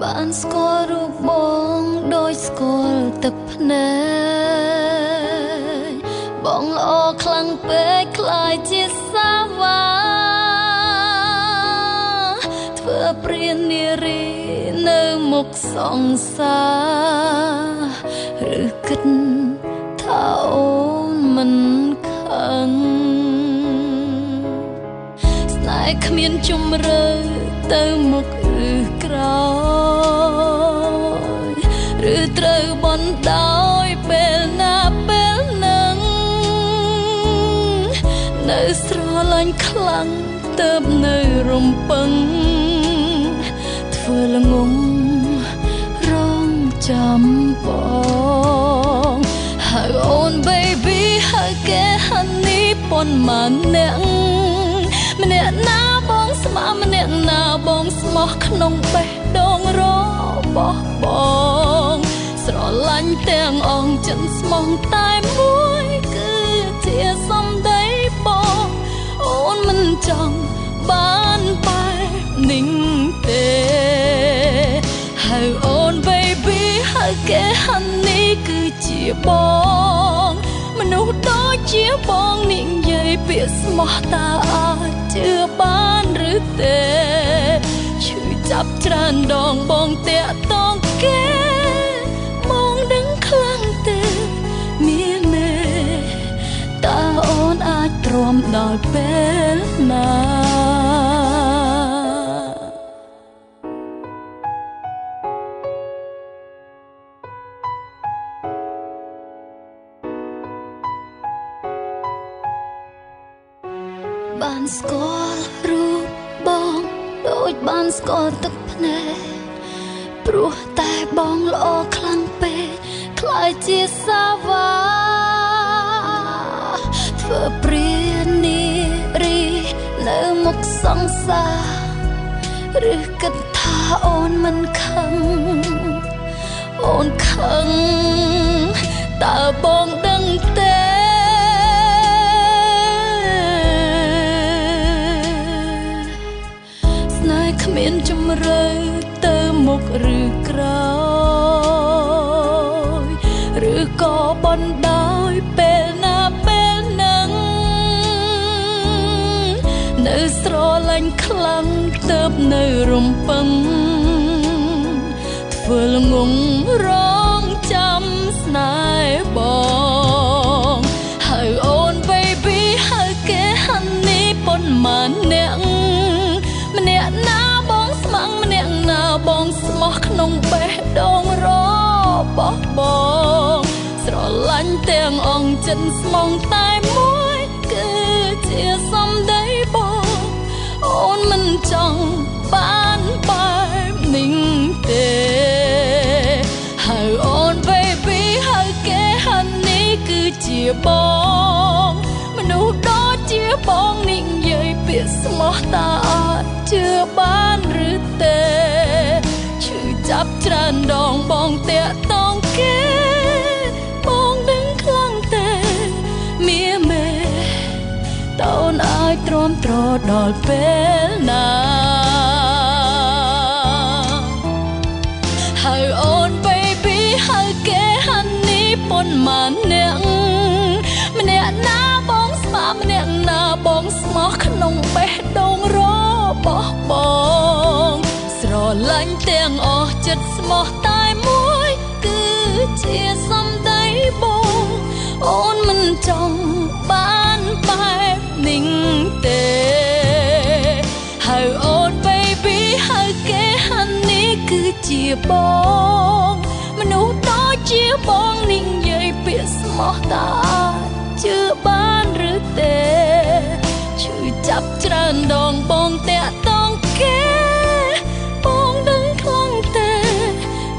បានស្គាល់រូបបងដោយស្គាល់ទឹកភ្នែកបងល្អខ្លាំងពេកខ្លាយជាសាវ៉ាធ្វើព្រាននារីនៅមុខសង្សារឬគិតថាអូនមិនខឹងស្នេហ៍គ្មានជំរឿទៅមុខឬក្រោយឬត្រូវបណ្ដោយពេលណាពេលនឹងនៅស្រឡាញ់ខ្លាំងទៅនៅរំពឹងធ្វើល្ងងរងចាំបងហៅអូន baby ហៅគេhoney ប៉ុន្មានអ្នកម្នាក់ណាបងស្មាម្នាក់ណាបងស្មោះក្នុងបេះដូងរបស់បងស្រឡាញ់ទាំងអងចិនស្មោះតែមួយគឺជាសម្ដីបងអូនមិនចង់បានបែបនេះទេហៅអូន baby ហៅគេ honey គឺជាបងមនុស្សដូចជាបងនិយាយពាក្យស្មោះតើអាចជឿបានឬទេឈឺចាប់ច្រើនដងបងតាក់តងគេបងដឹងខ្លាំងទេមានទេតើអូនអាចទ្រាំដល់ពេលណាបានស្គាល់រូបបងដូចបានស្គាល់ទឹកភ្នែកព្រោះតែបងល្អខ្លាំងពេកខ្លាយជាសាវ៉ាធ្វើព្រាននារីនៅមុខសង្សារឬគិតថាអូនមិនខឹងអូនខឹងតើបងដឹងទេគ្មានជំរឿទៅមុខឬក្រោយឬក៏បណ្ដោយពេលណាពេលនឹងនៅស្រឡាញ់ខ្លាំងទៅនៅរំពឹងធ្វើល្ងងរងចាំស្នេហ៍បងហៅអូន baby ហៅគេ honey ប៉ុន្មានអ្នកម្នាក់ណាស្មាំងម្នាក់ណាបងស្មោះក្នុងបេះដូងរបស់បងស្រឡាញ់ទាំងអងចិនស្មងតែមួយគឺជាសម្ដីបងអូនមិនចង់បានបែបនេះទេហៅអូន baby ហៅគេ honey គឺជាបងមនុស្សដូចជាបងនិយាយពាក្យស្មោះតើអាចជឿបានឬទេឈឺចាប់ច្រើនដងបងតាក់តងគេបងដឹងខ្លាំងទេមៀមេតើអូនអាចទ្រាំទ្រដល់ពេលណាហៅអូន baby ហៅគេ honey ប៉ុន្មានអ្នកម្នាក់ណាបងស្មាម្នាក់ណាបងស្មោះក្នុងបេះដូងរបស់បងស្រឡាញ់ទាំងអស់ចិត្តស្មោះតែមួយគឺជាសម្ដីបងអូនមិនចង់បានបែបនេះទេហៅអូន baby ហៅគេ honey គឺជាបងមនុស្សដូចជាបងនិយាយពាក្យស្មោះតើជឿបានឬទេឈឺចាប់ច្រើនដងបងតាក់តងគេបងដឹងខ្លាំងទេ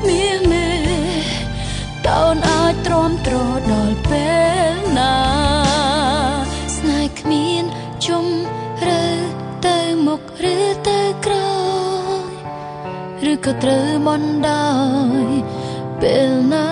មៀមេតើអូនអាចទ្រាំទ្រដល់ពេលណាស្នេហ៍គ្មានជំរឿទៅមុខឬទៅក្រោយឬក៏ត្រូវបណ្ដោយពេលណា